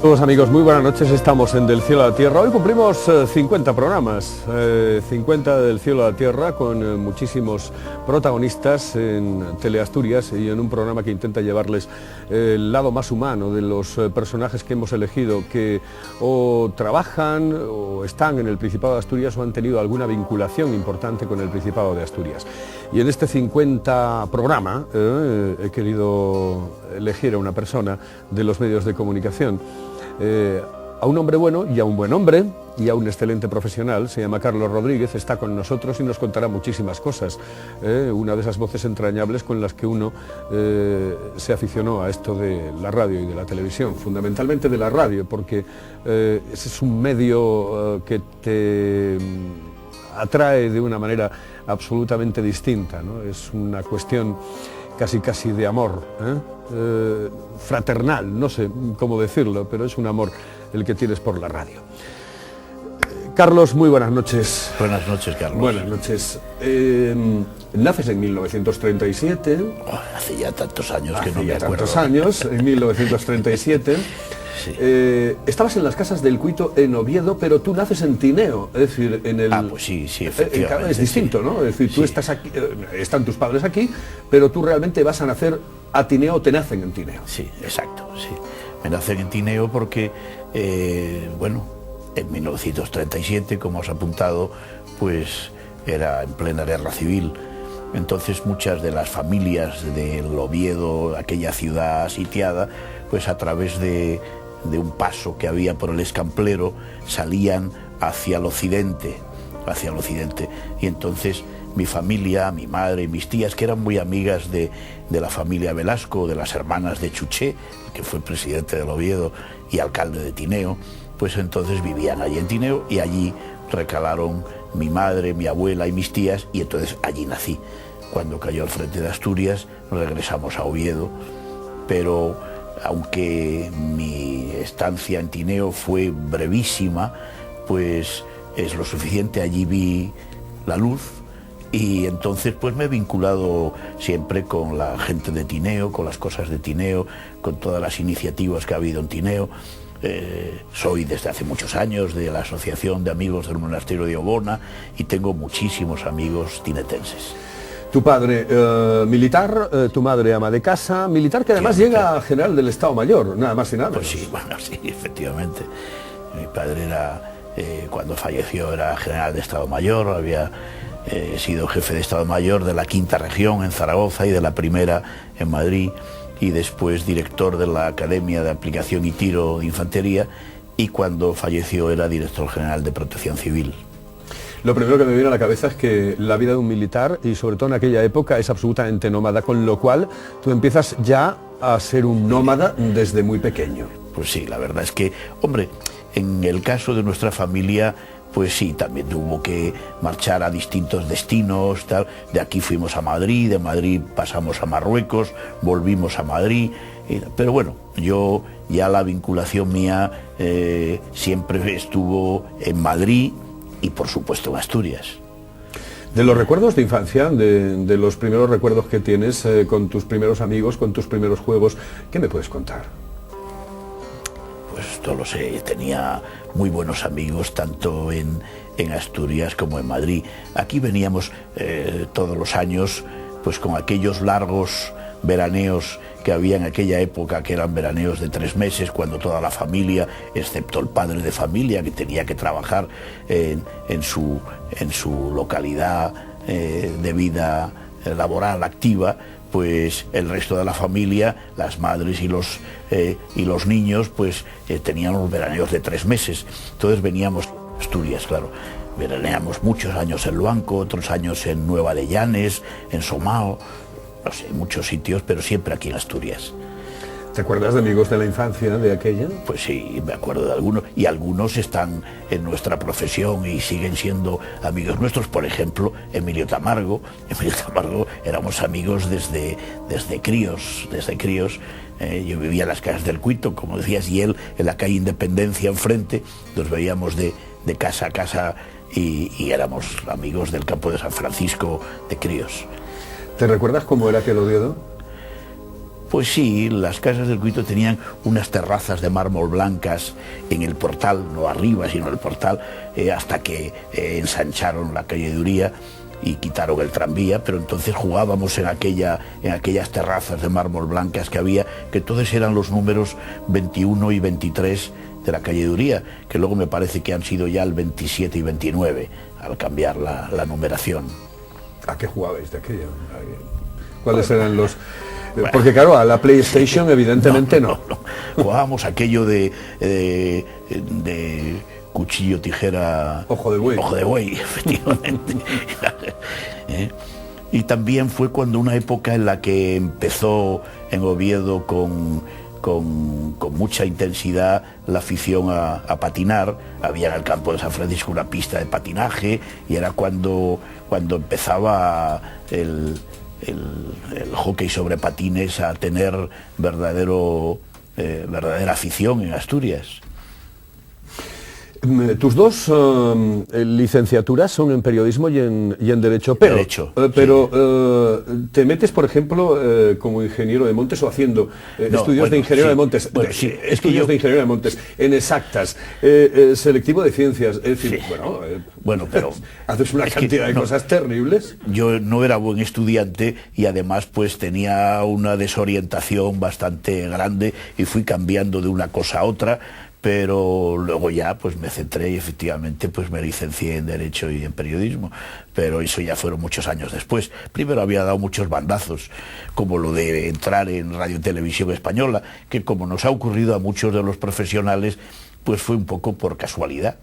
Todos amigos, muy buenas noches, estamos en Del Cielo a la Tierra. Hoy cumplimos 50 programas, 50 del Cielo a la Tierra, con muchísimos protagonistas en Teleasturias y en un programa que intenta llevarles el lado más humano de los personajes que hemos elegido, que o trabajan o están en el Principado de Asturias o han tenido alguna vinculación importante con el Principado de Asturias. Y en este 50 programa he querido elegir a una persona de los medios de comunicación, a un hombre bueno y a un buen hombre y a un excelente profesional. Se llama Carlos Rodríguez, está con nosotros y nos contará muchísimas cosas, una de esas voces entrañables con las que uno se aficionó a esto de la radio y de la televisión, fundamentalmente de la radio, porque ese es un medio que te atrae de una manera absolutamente distinta, ¿no? Es una cuestión casi de amor, fraternal, no sé cómo decirlo, pero es un amor el que tienes por la radio. Carlos, muy buenas noches. Buenas noches, Carlos. Buenas noches. Naces en 1937. Hace ya tantos años que no me acuerdo. Tantos años, en 1937. Sí. Estabas en las casas del Cuito en Oviedo, pero tú naces en Tineo, es decir, en el... Pues sí, efectivamente. Es distinto, sí. ¿no? Es decir, tú estás aquí, están tus padres aquí, pero tú realmente vas a nacer a Tineo, o te nacen en Tineo. Sí, exacto, sí. Me nacen en Tineo porque, en 1937, como has apuntado, pues era en plena guerra civil. Entonces muchas de las familias del Oviedo, aquella ciudad sitiada, pues a través de un paso que había por el Escamplero, salían hacia el occidente. Y entonces mi familia, mi madre y mis tías, que eran muy amigas de la familia Velasco, de las hermanas de Chuché, que fue presidente del Oviedo y alcalde de Tineo, pues entonces vivían allí en Tineo y allí recalaron mi madre, mi abuela y mis tías, y entonces allí nací. Cuando cayó el Frente de Asturias regresamos a Oviedo, pero aunque mi estancia en Tineo fue brevísima, pues es lo suficiente, allí vi la luz y entonces pues me he vinculado siempre con la gente de Tineo, con las cosas de Tineo, con todas las iniciativas que ha habido en Tineo. Soy desde hace muchos años de la Asociación de Amigos del Monasterio de Obona y tengo muchísimos amigos tinetenses. Tu padre militar, tu madre ama de casa, militar que además llega a general del Estado Mayor, nada más y nada menos. Pues sí, bueno, sí, efectivamente. Mi padre era, cuando falleció, era general de Estado Mayor, había sido jefe de Estado Mayor de la Quinta Región en Zaragoza y de la Primera en Madrid, y después director de la Academia de Aplicación y Tiro de Infantería, y cuando falleció era director general de Protección Civil. Lo primero que me viene a la cabeza es que la vida de un militar, y sobre todo en aquella época, es absolutamente nómada, con lo cual tú empiezas ya a ser un nómada desde muy pequeño. Pues sí, la verdad es que, hombre, en el caso de nuestra familia, pues sí, también tuvo que marchar a distintos destinos, tal. De aquí fuimos a Madrid, de Madrid pasamos a Marruecos, volvimos a Madrid, pero bueno, yo ya la vinculación mía siempre estuvo en Madrid, y por supuesto en Asturias. De los recuerdos de infancia, de los primeros recuerdos que tienes con tus primeros amigos, con tus primeros juegos, ¿qué me puedes contar? Pues no lo sé, tenía muy buenos amigos tanto en Asturias como en Madrid. Aquí veníamos todos los años pues con aquellos largos veraneos que había en aquella época, que eran veraneos de 3 meses, cuando toda la familia, excepto el padre de familia, que tenía que trabajar en su localidad de vida laboral activa, pues el resto de la familia, las madres y los niños, pues tenían los veraneos de 3 meses. Entonces veníamos a Asturias, claro. Veraneamos muchos años en Luanco, otros años en Nueva de Llanes, en Somao, no sé, muchos sitios, pero siempre aquí en Asturias. ¿Te acuerdas de amigos de la infancia de aquella? Pues sí, me acuerdo de algunos, y algunos están en nuestra profesión y siguen siendo amigos nuestros. Por ejemplo, Emilio Tamargo. Emilio Tamargo éramos amigos desde críos. Yo vivía en las casas del Cuito, como decías, y él en la calle Independencia enfrente. Nos veíamos de casa a casa y éramos amigos del campo de San Francisco de críos. ¿Te recuerdas cómo era aquel Oviedo? Pues sí, las casas del Cuito tenían unas terrazas de mármol blancas en el portal, no arriba, sino en el portal, hasta que ensancharon la calle de Uría y quitaron el tranvía, pero entonces jugábamos en aquellas terrazas de mármol blancas que había, que entonces eran los números 21 y 23 de la calle de Uría, que luego me parece que han sido ya el 27 y 29, al cambiar la numeración. ¿A qué jugabais de aquello? ¿Cuáles eran los...? Porque claro, a la PlayStation evidentemente no. Jugábamos aquello de cuchillo, tijera... Ojo de buey. Ojo de buey, efectivamente. Y también fue cuando una época en la que empezó en Oviedo con mucha intensidad la afición a patinar. Había en el campo de San Francisco una pista de patinaje y era cuando empezaba el hockey sobre patines a tener verdadera afición en Asturias. Tus dos licenciaturas son en periodismo y en derecho, pero sí. ¿Te metes, por ejemplo, como ingeniero de montes o haciendo estudios de ingeniero de montes? Bueno, sí, estudios de ingeniero de montes, en exactas, selectivo de ciencias, es decir, sí. Bueno, pero haces una cantidad de cosas terribles. Yo no era buen estudiante y además pues tenía una desorientación bastante grande y fui cambiando de una cosa a otra. Pero luego ya pues me centré y efectivamente pues me licencié en Derecho y en Periodismo, pero eso ya fueron muchos años después. Primero había dado muchos bandazos, como lo de entrar en Radio y Televisión Española, que como nos ha ocurrido a muchos de los profesionales, pues fue un poco por casualidad.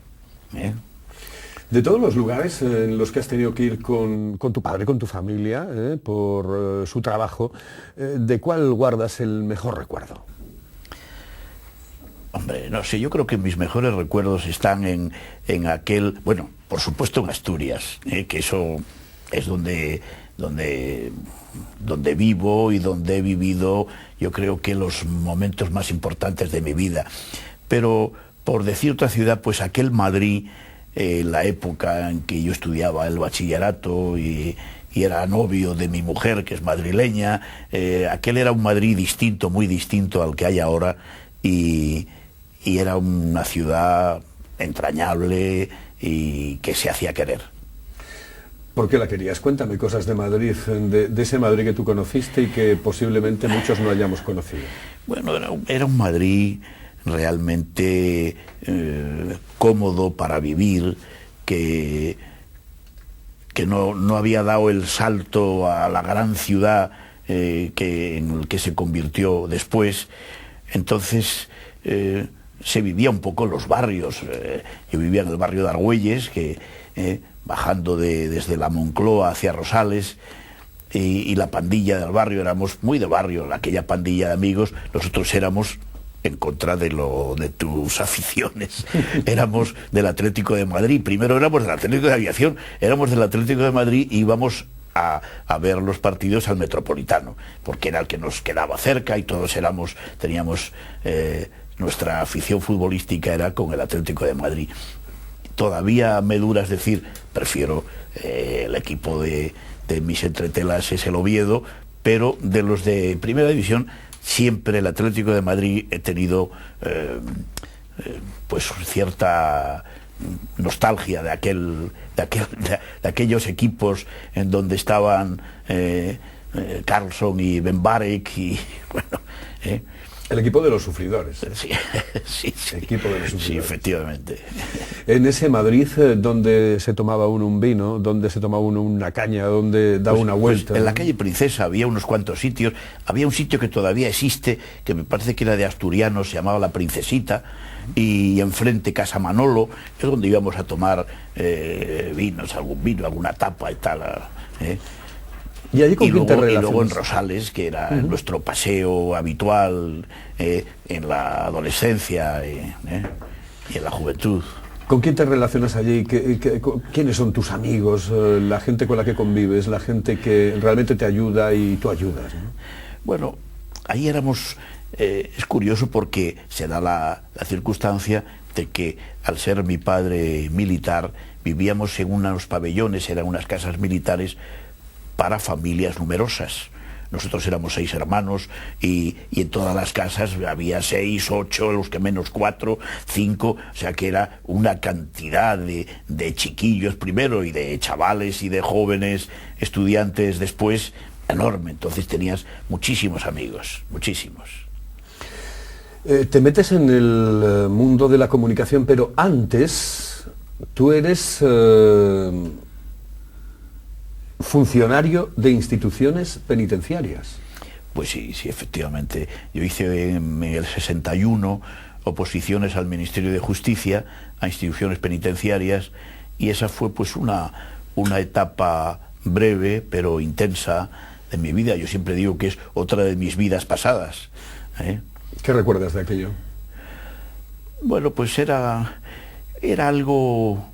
De todos los lugares en los que has tenido que ir con tu padre, con tu familia, por su trabajo, ¿de cuál guardas el mejor recuerdo? Hombre, no sé, yo creo que mis mejores recuerdos están en aquel, bueno, por supuesto en Asturias, que eso es donde vivo y donde he vivido, yo creo que los momentos más importantes de mi vida. Pero, por decir otra ciudad, pues aquel Madrid, la época en que yo estudiaba el bachillerato y era novio de mi mujer, que es madrileña, aquel era un Madrid distinto, muy distinto al que hay ahora, y era una ciudad entrañable y que se hacía querer. ¿Por qué la querías? Cuéntame cosas de Madrid, de ese Madrid que tú conociste y que posiblemente muchos no hayamos conocido. Bueno, era un Madrid realmente cómodo para vivir, que no había dado el salto a la gran ciudad en el que se convirtió después. Entonces se vivía un poco en los barrios. Yo vivía en el barrio de Argüelles, bajando desde la Moncloa hacia Rosales, y la pandilla del barrio, éramos muy de barrio, aquella pandilla de amigos. Nosotros éramos, en contra de tus aficiones, éramos del Atlético de Madrid. Primero éramos del Atlético de Aviación, éramos del Atlético de Madrid y íbamos a ver los partidos al Metropolitano, porque era el que nos quedaba cerca y todos teníamos nuestra afición futbolística era con el Atlético de Madrid. Todavía me dura, es decir, prefiero el equipo de mis entretelas es el Oviedo, pero de los de Primera División siempre el Atlético de Madrid he tenido pues cierta nostalgia de aquellos equipos en donde estaban Carlson y Ben Barek y bueno. El equipo de los sufridores. Sí. El equipo de los sufridores. Sí, efectivamente. En ese Madrid donde se tomaba uno un vino, donde se tomaba uno una caña, donde daba una vuelta. Pues en la calle Princesa había unos cuantos sitios. Había un sitio que todavía existe, que me parece que era de asturianos, se llamaba La Princesita, y enfrente Casa Manolo, es donde íbamos a tomar vinos, algún vino, alguna tapa y tal. ¿Y allí con quién te relacionas? Y luego en Rosales, que era nuestro paseo habitual en la adolescencia y en la juventud. ¿Con quién te relacionas allí? ¿Quiénes son tus amigos? La gente con la que convives, la gente que realmente te ayuda y tú ayudas, ¿no? Bueno, ahí éramos... es curioso porque se da la circunstancia de que al ser mi padre militar vivíamos en unos pabellones, eran unas casas militares para familias numerosas. nosotros éramos 6 hermanos y en todas las casas había 6, 8, los que menos 4, 5, o sea que era una cantidad de chiquillos primero y de chavales y de jóvenes estudiantes después enorme. Entonces tenías muchísimos amigos, muchísimos. Te metes en el mundo de la comunicación, pero antes tú eres funcionario de instituciones penitenciarias. Pues sí, efectivamente. Yo hice en el 61 oposiciones al Ministerio de Justicia, a instituciones penitenciarias, y esa fue pues una etapa breve pero intensa de mi vida. Yo siempre digo que es otra de mis vidas pasadas, ¿eh? ¿Qué recuerdas de aquello? Bueno, pues era algo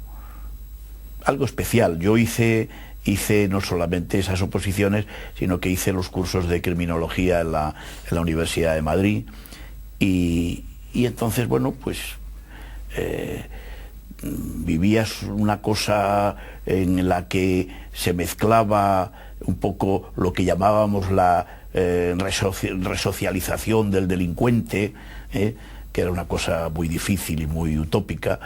especial. Yo hice no solamente esas oposiciones, sino que hice los cursos de criminología en la Universidad de Madrid, y entonces, bueno, pues vivías una cosa en la que se mezclaba un poco lo que llamábamos la resocialización del delincuente, que era una cosa muy difícil y muy utópica,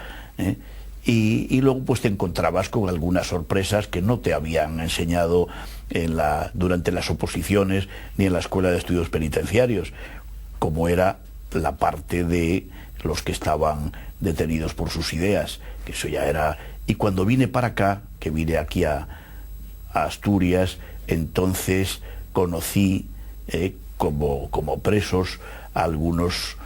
y luego pues te encontrabas con algunas sorpresas que no te habían enseñado durante las oposiciones ni en la Escuela de Estudios Penitenciarios, como era la parte de los que estaban detenidos por sus ideas, que eso ya era. Y cuando vine para acá, que vine aquí a Asturias, entonces conocí como presos a algunos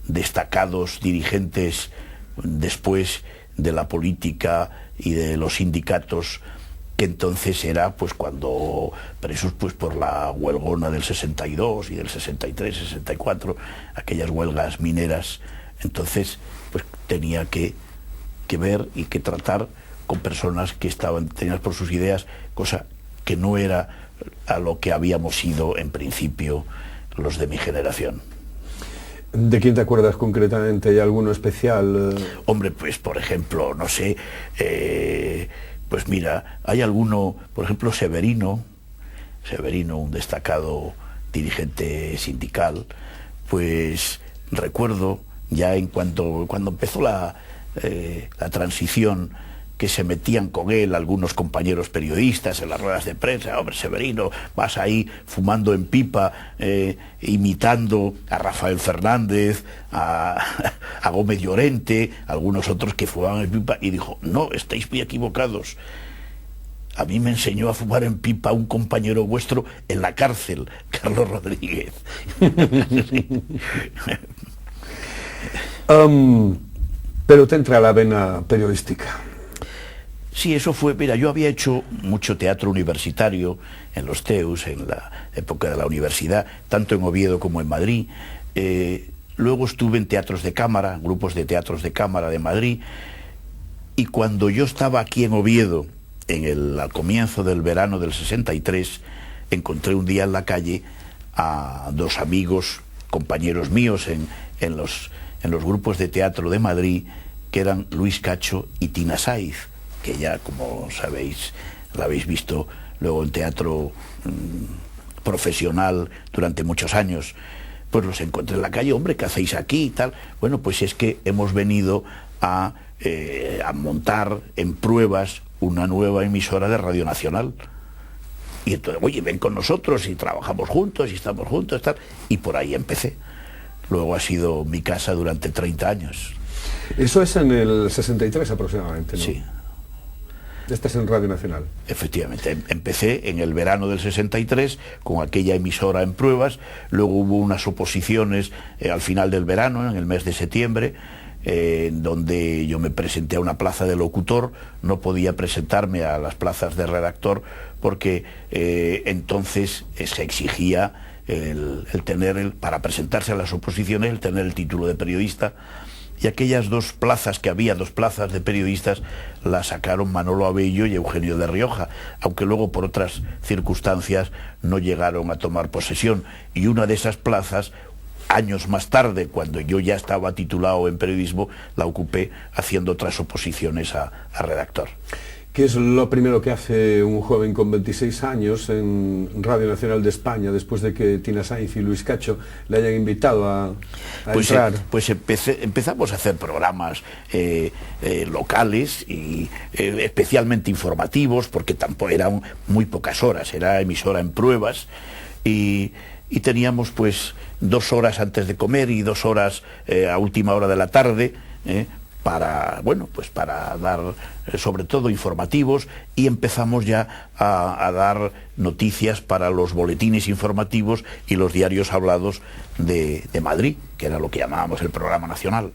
destacados dirigentes después de la política y de los sindicatos, que entonces era pues cuando presos pues por la huelgona del 62 y del 63, 64, aquellas huelgas mineras. Entonces pues tenía que ver y que tratar con personas que estaban detenidas por sus ideas, cosa que no era a lo que habíamos sido en principio los de mi generación. ¿De quién te acuerdas concretamente? ¿Hay alguno especial? Hombre, pues por ejemplo, no sé, pues mira, hay alguno, por ejemplo Severino, un destacado dirigente sindical, pues recuerdo ya cuando empezó la transición, que se metían con él algunos compañeros periodistas en las ruedas de prensa. Hombre, Severino, vas ahí fumando en pipa, imitando a Rafael Fernández, a Gómez Llorente, algunos otros que fumaban en pipa, y dijo, no, estáis muy equivocados. A mí me enseñó a fumar en pipa un compañero vuestro en la cárcel, Carlos Rodríguez. Pero te entra la vena periodística. Sí, eso fue, mira, yo había hecho mucho teatro universitario en los TEUs, en la época de la universidad, tanto en Oviedo como en Madrid. Luego estuve en teatros de cámara, grupos de teatros de cámara de Madrid, y cuando yo estaba aquí en Oviedo, al comienzo del verano del 63, encontré un día en la calle a 2 amigos, compañeros míos en los grupos de teatro de Madrid, que eran Luis Cacho y Tina Saiz, que ya, como sabéis, la habéis visto luego en teatro profesional durante muchos años. Pues los encontré en la calle. Hombre, ¿qué hacéis aquí y tal? Bueno, pues es que hemos venido a montar en pruebas una nueva emisora de Radio Nacional. Y entonces, oye, ven con nosotros y trabajamos juntos y estamos juntos, tal. Y por ahí empecé. Luego ha sido mi casa durante 30 años. Eso es en el 63 aproximadamente, ¿no? Sí. Estás en Radio Nacional. Efectivamente, empecé en el verano del 63 con aquella emisora en pruebas, luego hubo unas oposiciones al final del verano, en el mes de septiembre, donde yo me presenté a una plaza de locutor. No podía presentarme a las plazas de redactor porque entonces se exigía para presentarse a las oposiciones, el tener el título de periodista. Y aquellas 2 plazas que había, 2 plazas de periodistas, las sacaron Manolo Abello y Eugenio de Rioja, aunque luego por otras circunstancias no llegaron a tomar posesión. Y una de esas plazas, años más tarde, cuando yo ya estaba titulado en periodismo, la ocupé haciendo otras oposiciones a redactor. ¿Qué es lo primero que hace un joven con 26 años en Radio Nacional de España después de que Tina Sainz y Luis Cacho le hayan invitado a entrar? Empezamos a hacer programas locales y especialmente informativos, porque tampoco eran muy pocas horas, era emisora en pruebas, y teníamos pues 2 horas antes de comer y 2 horas a última hora de la tarde, para dar sobre todo informativos, y empezamos ya a dar noticias para los boletines informativos y los diarios hablados de Madrid, que era lo que llamábamos el programa nacional.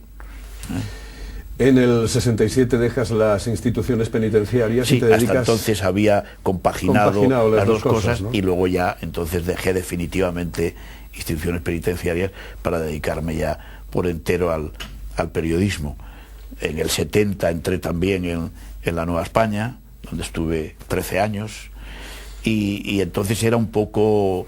En el 67 dejas las instituciones penitenciarias, sí, y te dedicas... hasta entonces había compaginado las dos cosas, ¿no? Y luego ya entonces dejé definitivamente instituciones penitenciarias para dedicarme ya por entero al periodismo. En el 70 entré también en la Nueva España, donde estuve 13 años, y entonces era un poco,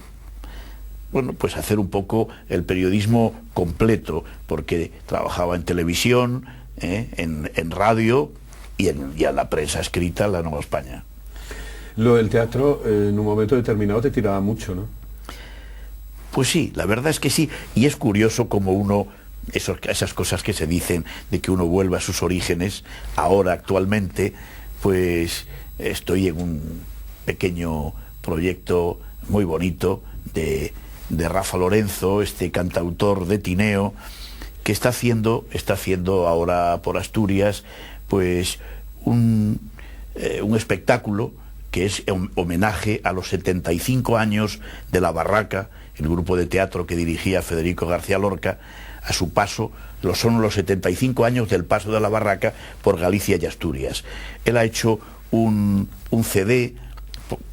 pues hacer un poco el periodismo completo, porque trabajaba en televisión, en radio y en la prensa escrita en la Nueva España. Lo del teatro, en un momento determinado te tiraba mucho, ¿no? Pues sí, la verdad es que sí, y es curioso como uno... esas cosas que se dicen de que uno vuelve a sus orígenes. Ahora, actualmente, pues estoy en un pequeño proyecto muy bonito de Rafa Lorenzo, este cantautor de Tineo, que está haciendo ahora por Asturias pues un espectáculo que es homenaje a los 75 años de La Barraca, el grupo de teatro que dirigía Federico García Lorca. A su paso, son los 75 años del paso de La Barraca por Galicia y Asturias. Él ha hecho un CD,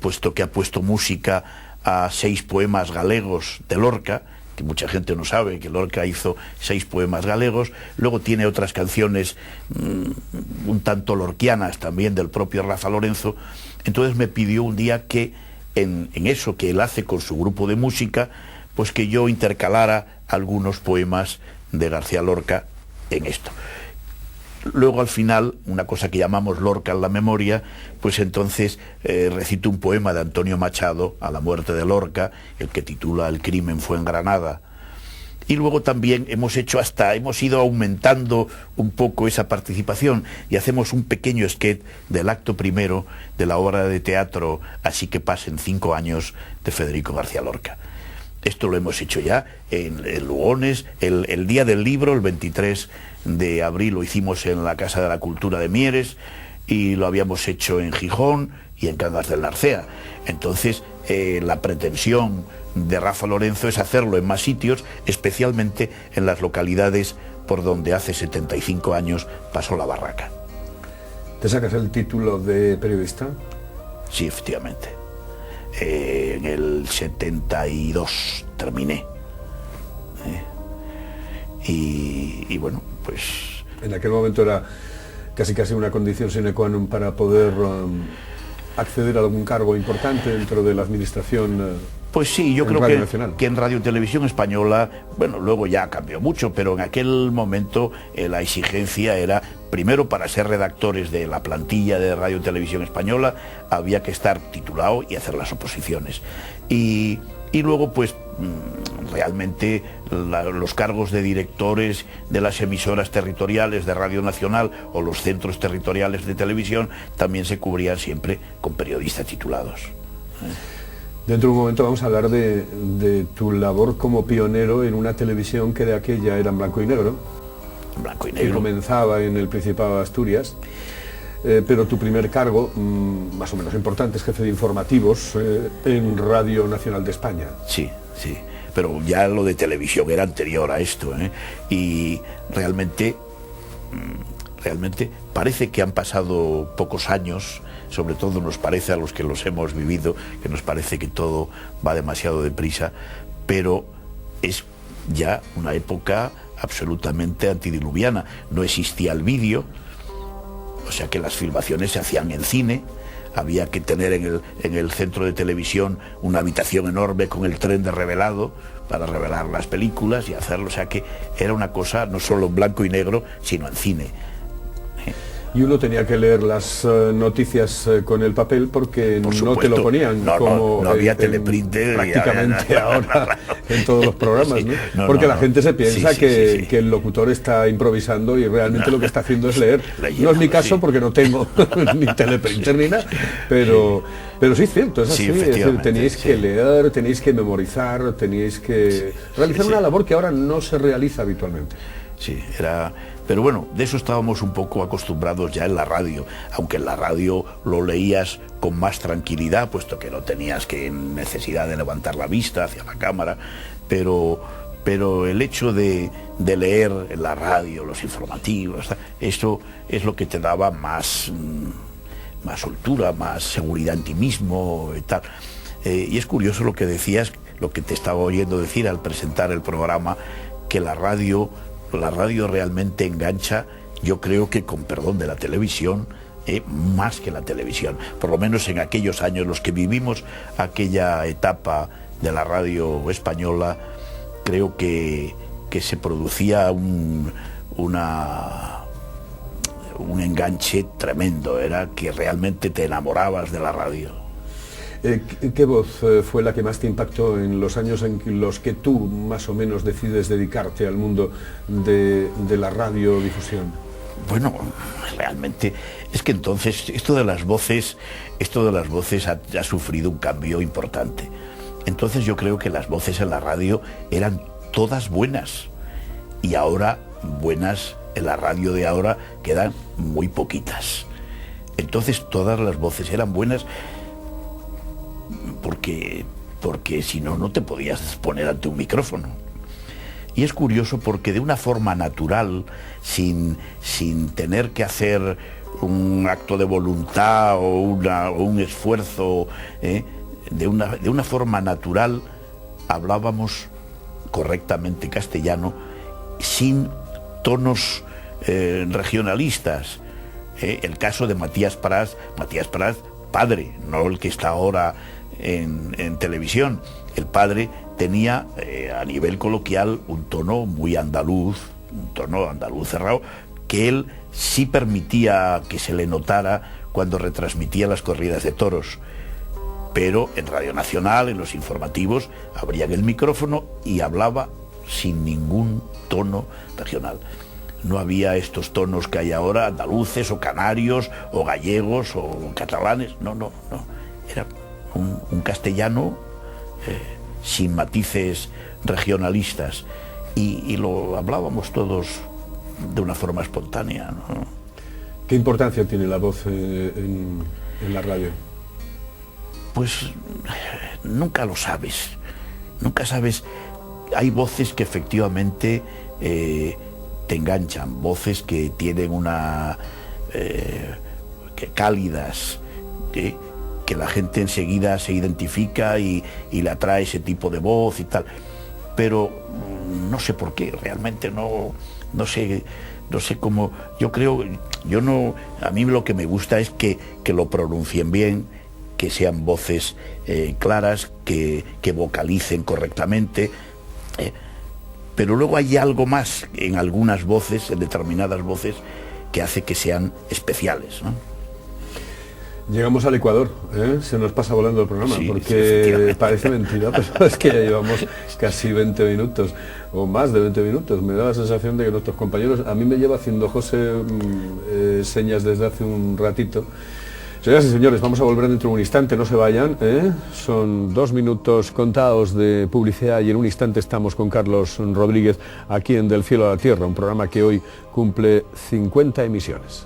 puesto que ha puesto música a 6 poemas galegos de Lorca, que mucha gente no sabe que Lorca hizo 6 poemas galegos. Luego tiene otras canciones un tanto lorquianas también del propio Rafa Lorenzo. Entonces me pidió un día que en eso que él hace con su grupo de música, pues que yo intercalara algunos poemas de García Lorca en esto. Luego al final, una cosa que llamamos Lorca en la memoria, pues entonces recito un poema de Antonio Machado a la muerte de Lorca, el que titula El crimen fue en Granada. Y luego también hemos ido aumentando un poco esa participación, y hacemos un pequeño sketch del acto primero de la obra de teatro Así que pasen 5 años de Federico García Lorca. Esto lo hemos hecho ya en Lugones, el día del libro, el 23 de abril, lo hicimos en la Casa de la Cultura de Mieres, y lo habíamos hecho en Gijón y en Cangas del Narcea. Entonces, la pretensión de Rafa Lorenzo es hacerlo en más sitios, especialmente en las localidades por donde hace 75 años pasó La Barraca. ¿Te sacas el título de periodista? Sí, efectivamente. En el 72 terminé. Y bueno, pues... En aquel momento era casi una condición sine qua non para poder acceder a algún cargo importante dentro de la administración. Pues sí, yo creo que en Radio Televisión Española, bueno, luego ya cambió mucho, pero en aquel momento la exigencia era, primero, para ser redactores de la plantilla de Radio Televisión Española, había que estar titulado y hacer las oposiciones. Y luego, pues, realmente los cargos de directores de las emisoras territoriales de Radio Nacional o los centros territoriales de televisión también se cubrían siempre con periodistas titulados. Dentro de un momento vamos a hablar de tu labor como pionero en una televisión que de aquella era en blanco y negro. En blanco y negro. Que comenzaba en el Principado de Asturias. Pero tu primer cargo, más o menos importante, es jefe de informativos en Radio Nacional de España. Sí, sí. Pero ya lo de televisión era anterior a esto, y realmente parece que han pasado pocos años, sobre todo nos parece a los que los hemos vivido, que nos parece que todo va demasiado deprisa, pero es ya una época absolutamente antidiluviana. No existía el vídeo, o sea que las filmaciones se hacían en cine. Había que tener en el centro de televisión una habitación enorme con el tren de revelado para revelar las películas y hacerlo. O sea que era una cosa no solo en blanco y negro, sino en cine. y uno tenía que leer las noticias con el papel porque no te lo ponían no había teleprinter prácticamente ahora en todos los programas, sí, ¿no? Porque la gente se piensa que el locutor está improvisando y realmente lo que está haciendo es leer. No es mi caso porque no tengo ni teleprinter ni nada, pero sí es cierto, es así, es decir, tenéis que leer, tenéis que memorizar, tenéis que realizar una labor que ahora no se realiza habitualmente. Sí, pero bueno, de eso estábamos un poco acostumbrados ya en la radio, aunque en la radio lo leías con más tranquilidad, puesto que no tenías necesidad de levantar la vista hacia la cámara, pero el hecho de leer en la radio, los informativos, esto es lo que te daba más soltura, más seguridad en ti mismo y tal. Y es curioso lo que decías, lo que te estaba oyendo decir al presentar el programa, que la radio realmente engancha, yo creo que con perdón de la televisión, más que la televisión, por lo menos en aquellos años los que vivimos aquella etapa de la radio española, creo que se producía un enganche tremendo, era que realmente te enamorabas de la radio. ¿Qué voz fue la que más te impactó en los años en los que tú más o menos decides dedicarte al mundo de la radiodifusión? Bueno, realmente es que entonces esto de las voces ha sufrido un cambio importante. Entonces yo creo que las voces en la radio eran todas buenas y ahora buenas en la radio de ahora quedan muy poquitas. Entonces todas las voces eran buenas porque si no te podías poner ante un micrófono. Y es curioso porque de una forma natural, sin tener que hacer un acto de voluntad o un esfuerzo, de una forma natural hablábamos correctamente castellano, sin tonos regionalistas. El caso de Matías Prats, padre, no el que está ahora en televisión. El padre tenía a nivel coloquial un tono muy andaluz, un tono andaluz cerrado, que él sí permitía que se le notara cuando retransmitía las corridas de toros. Pero en Radio Nacional, en los informativos, abrían el micrófono y hablaba sin ningún tono regional. No había estos tonos que hay ahora, andaluces o canarios o gallegos o catalanes, no. Era un castellano sin matices regionalistas y lo hablábamos todos de una forma espontánea, ¿no? ¿Qué importancia tiene la voz en la radio? Pues nunca lo sabes, nunca sabes. Hay voces que efectivamente te enganchan, voces que tienen que cálidas, que la gente enseguida se identifica y le atrae ese tipo de voz y tal, pero no sé por qué, realmente no sé cómo. A mí lo que me gusta es que lo pronuncien bien, que sean voces claras, que vocalicen correctamente, pero luego hay algo más en algunas voces, en determinadas voces, que hace que sean especiales, ¿no? Llegamos al Ecuador, se nos pasa volando el programa, sí, porque parece mentira, pero es que ya llevamos casi 20 minutos, o más de 20 minutos. Me da la sensación de que nuestros compañeros, a mí me lleva haciendo José señas desde hace un ratito. Señoras y señores, vamos a volver dentro de un instante, no se vayan, son 2 minutos contados de publicidad y en un instante estamos con Carlos Rodríguez aquí en Del Cielo a la Tierra, un programa que hoy cumple 50 emisiones.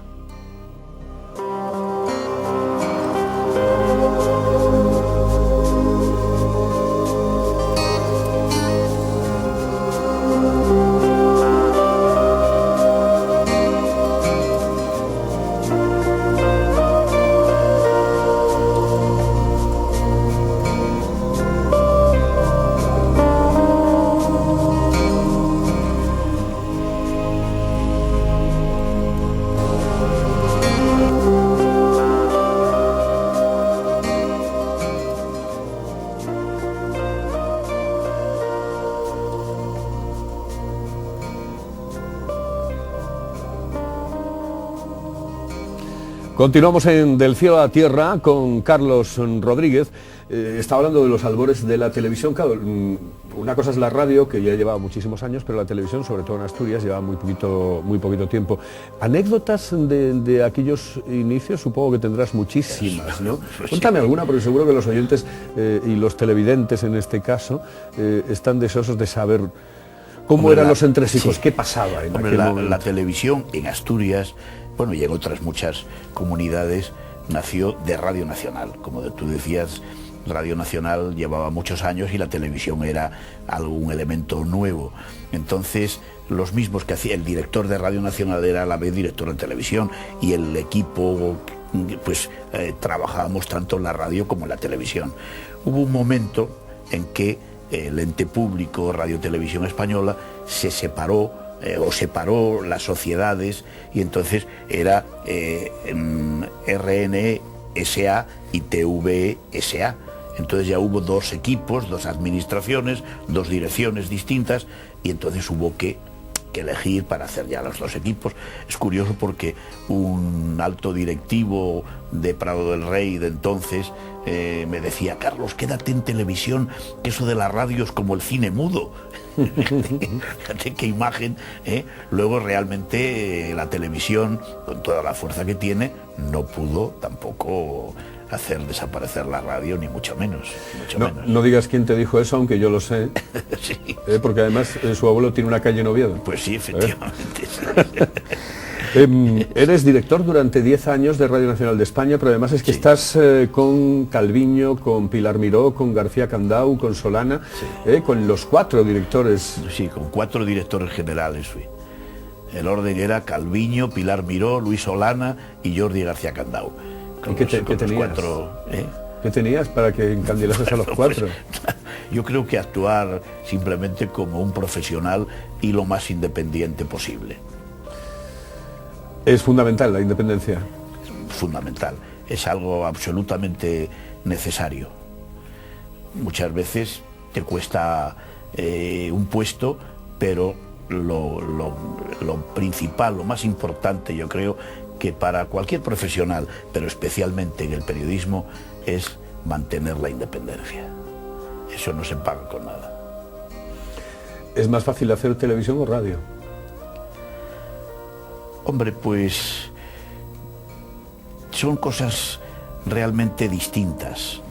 Continuamos en Del Cielo a la Tierra con Carlos Rodríguez. Está hablando de los albores de la televisión. Claro, una cosa es la radio, que ya lleva muchísimos años, pero la televisión, sobre todo en Asturias, lleva muy poquito tiempo. Anécdotas de aquellos inicios, supongo que tendrás muchísimas, ¿no? Cuéntame alguna, porque seguro que los oyentes y los televidentes en este caso están deseosos de saber cómo eran los entresijos, qué pasaba en aquel momento. La televisión en Asturias, bueno, y en otras muchas comunidades, nació de Radio Nacional. Como tú decías, Radio Nacional llevaba muchos años y la televisión era un elemento nuevo. Entonces, los mismos que hacía el director de Radio Nacional era a la vez director de televisión, y el equipo, pues trabajábamos tanto en la radio como en la televisión. Hubo un momento en que el ente público Radio Televisión Española se separó separó las sociedades, y entonces era RNSA y TVSA. Entonces ya hubo dos equipos, dos administraciones, dos direcciones distintas, y entonces hubo que elegir para hacer ya los dos equipos. Es curioso porque un alto directivo de Prado del Rey de entonces me decía: Carlos, quédate en televisión, que eso de la radio es como el cine mudo. Fíjate qué imagen, ¿eh? Luego realmente la televisión, con toda la fuerza que tiene, no pudo tampoco hacer desaparecer la radio, ni mucho menos. No digas quién te dijo eso, aunque yo lo sé. Sí. Porque además su abuelo tiene una calle en Oviedo. Pues sí, efectivamente. Eres director durante 10 años de Radio Nacional de España, pero además es que estás con Calviño, con Pilar Miró, con García Candau, con Solana, con los 4 directores. Sí, con 4 directores generales fui. El orden era Calviño, Pilar Miró, Luis Solana y Jordi García Candau. ¿Qué tenías? ¿Qué tenías para que encandilases a los 4? Yo creo que actuar simplemente como un profesional y lo más independiente posible. ¿Es fundamental la independencia? Fundamental, es algo absolutamente necesario. Muchas veces te cuesta un puesto, pero lo principal, lo más importante, yo creo que para cualquier profesional, pero especialmente en el periodismo, es mantener la independencia. Eso no se paga con nada. ¿Es más fácil hacer televisión o radio? Hombre, pues son cosas realmente distintas.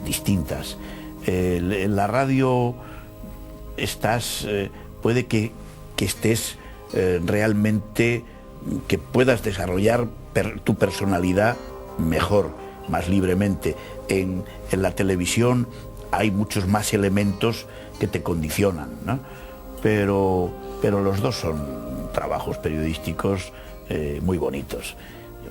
En la radio puede que estés realmente, que puedas desarrollar tu personalidad mejor, más libremente. En la televisión hay muchos más elementos que te condicionan, ¿no? Pero los dos son trabajos periodísticos muy bonitos. Yo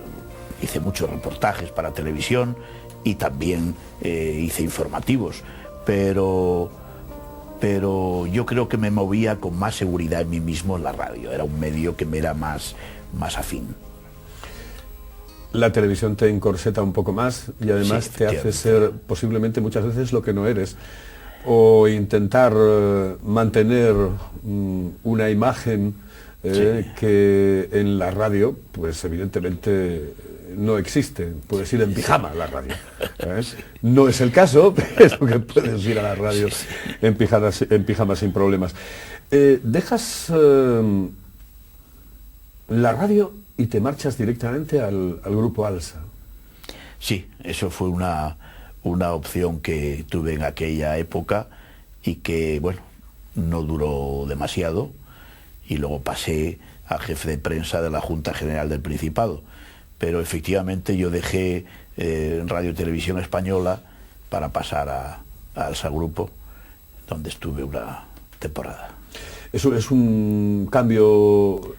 hice muchos reportajes para televisión y también hice informativos, pero yo creo que me movía con más seguridad en mí mismo en la radio. Era un medio que me era más afín. La televisión te encorseta un poco más y además te hace ser posiblemente muchas veces lo que no eres, o intentar mantener una imagen que en la radio pues evidentemente no existe. Puedes ir en pijama a la radio, no es el caso, pero que puedes ir a la radio en pijama sin problemas. Dejas la radio y te marchas directamente al grupo ALSA. Sí, eso fue una opción que tuve en aquella época y que, bueno, no duró demasiado, y luego pasé a jefe de prensa de la Junta General del Principado. Pero efectivamente yo dejé Radio Televisión Española para pasar a ALSA Grupo, donde estuve una temporada. ¿Eso es un cambio?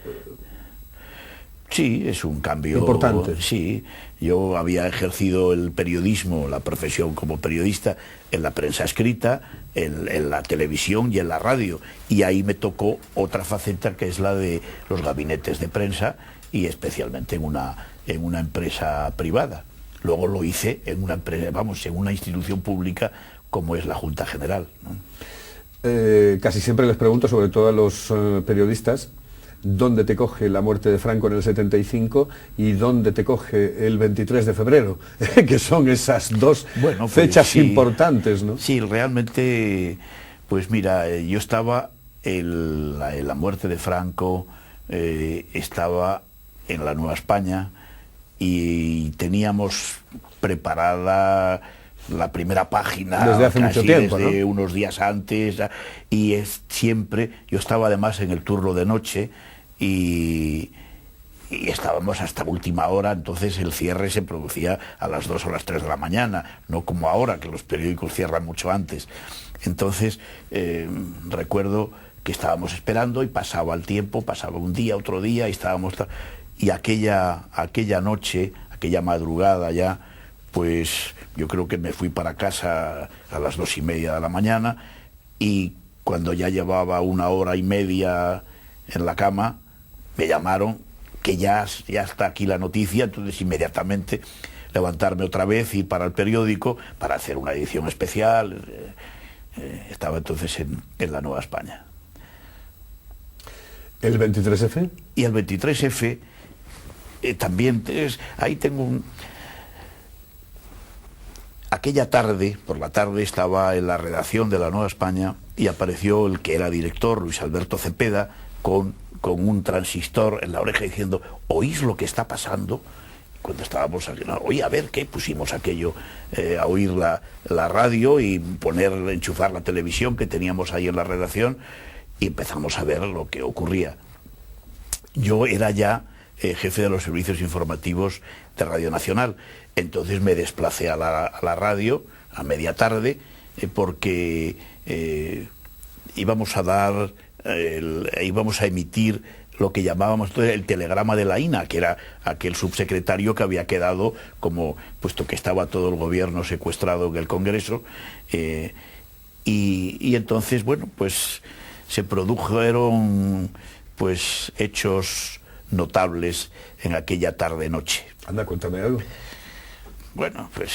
Sí, es un cambio importante. Sí, yo había ejercido el periodismo, la profesión como periodista, en la prensa escrita, en la televisión y en la radio, y ahí me tocó otra faceta, que es la de los gabinetes de prensa, y especialmente en una empresa privada. Luego lo hice en una empresa, en una institución pública como es la Junta General, ¿no? Casi siempre les pregunto, sobre todo a los periodistas, dónde te coge la muerte de Franco en el 75 y dónde te coge el 23 de febrero, que son esas dos fechas sí, importantes, ¿no? Sí, realmente, pues mira, yo estaba en la muerte de Franco, estaba en la Nueva España y teníamos preparada la primera página desde hace mucho tiempo, desde ¿no? unos días antes, y siempre, yo estaba además en el turno de noche y estábamos hasta última hora, entonces el cierre se producía a las 2 o las 3 de la mañana, no como ahora, que los periódicos cierran mucho antes. Entonces, recuerdo que estábamos esperando y pasaba el tiempo, pasaba un día, otro día, y estábamos... Y aquella noche, aquella madrugada ya, pues yo creo que me fui para casa a las 2:30 de la mañana, y cuando ya llevaba 1 hora y media en la cama, me llamaron que ya está aquí la noticia. Entonces inmediatamente levantarme otra vez, ir para el periódico para hacer una edición especial. Estaba entonces en la Nueva España. ¿El 23F? Y el 23F también, ahí tengo aquella tarde, por la tarde, estaba en la redacción de la Nueva España y apareció el que era director, Luis Alberto Cepeda, con un transistor en la oreja diciendo: ¿oís lo que está pasando? Cuando estábamos aquí, no, oye, a ver qué, pusimos aquello, a oír la radio y enchufar la televisión que teníamos ahí en la redacción, y empezamos a ver lo que ocurría. Yo era ya jefe de los servicios informativos de Radio Nacional, entonces me desplacé a la radio a media tarde, porque íbamos a emitir lo que llamábamos el telegrama de la INA, que era aquel subsecretario que había quedado, como puesto que estaba todo el gobierno secuestrado en el Congreso, y entonces, bueno, pues se produjeron pues hechos notables en aquella tarde-noche. Anda, cuéntame algo. Bueno, pues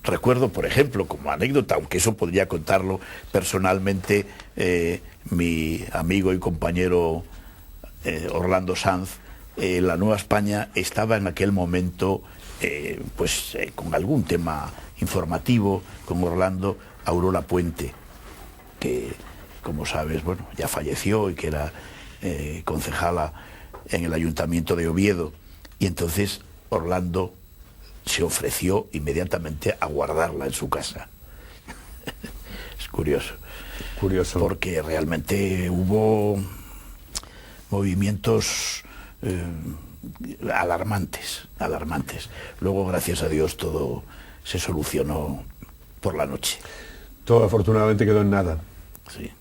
recuerdo, por ejemplo, como anécdota, aunque eso podría contarlo personalmente, mi amigo y compañero Orlando Sanz, la Nueva España estaba en aquel momento con algún tema informativo con Orlando, Aurora Puente, que, como sabes, bueno, ya falleció y que era concejala en el Ayuntamiento de Oviedo, y entonces Orlando se ofreció inmediatamente a guardarla en su casa. Es curioso. Curioso. Porque realmente hubo movimientos alarmantes. Luego, gracias a Dios, todo se solucionó por la noche. Todo afortunadamente quedó en nada. Sí.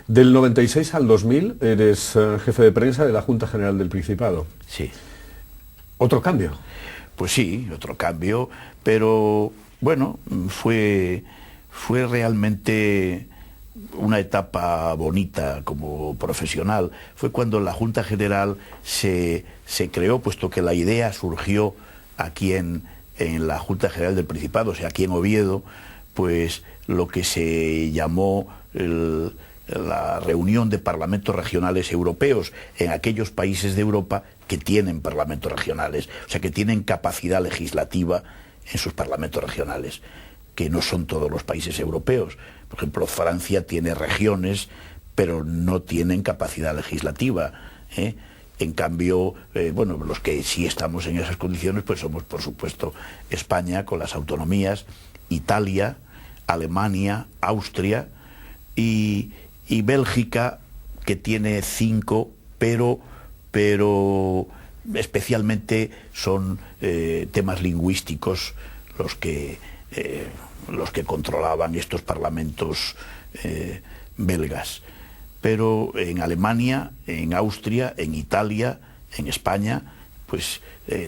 Del 96 al 2000 eres jefe de prensa de la Junta General del Principado. Sí. ¿Otro cambio? Pues sí, otro cambio, pero bueno, fue realmente una etapa bonita como profesional. Fue cuando la Junta General se creó, puesto que la idea surgió aquí en la Junta General del Principado, o sea, aquí en Oviedo, pues lo que se llamó la reunión de parlamentos regionales europeos en aquellos países de Europa que tienen parlamentos regionales, o sea, que tienen capacidad legislativa en sus parlamentos regionales, que no son todos los países europeos. Por ejemplo, Francia tiene regiones, pero no tienen capacidad legislativa, ¿eh? En cambio, bueno, los que sí estamos en esas condiciones, pues somos, por supuesto, España con las autonomías, Italia, Alemania, Austria y Bélgica, que tiene 5, pero especialmente son temas lingüísticos los que controlaban estos parlamentos belgas. Pero en Alemania, en Austria, en Italia, en España, pues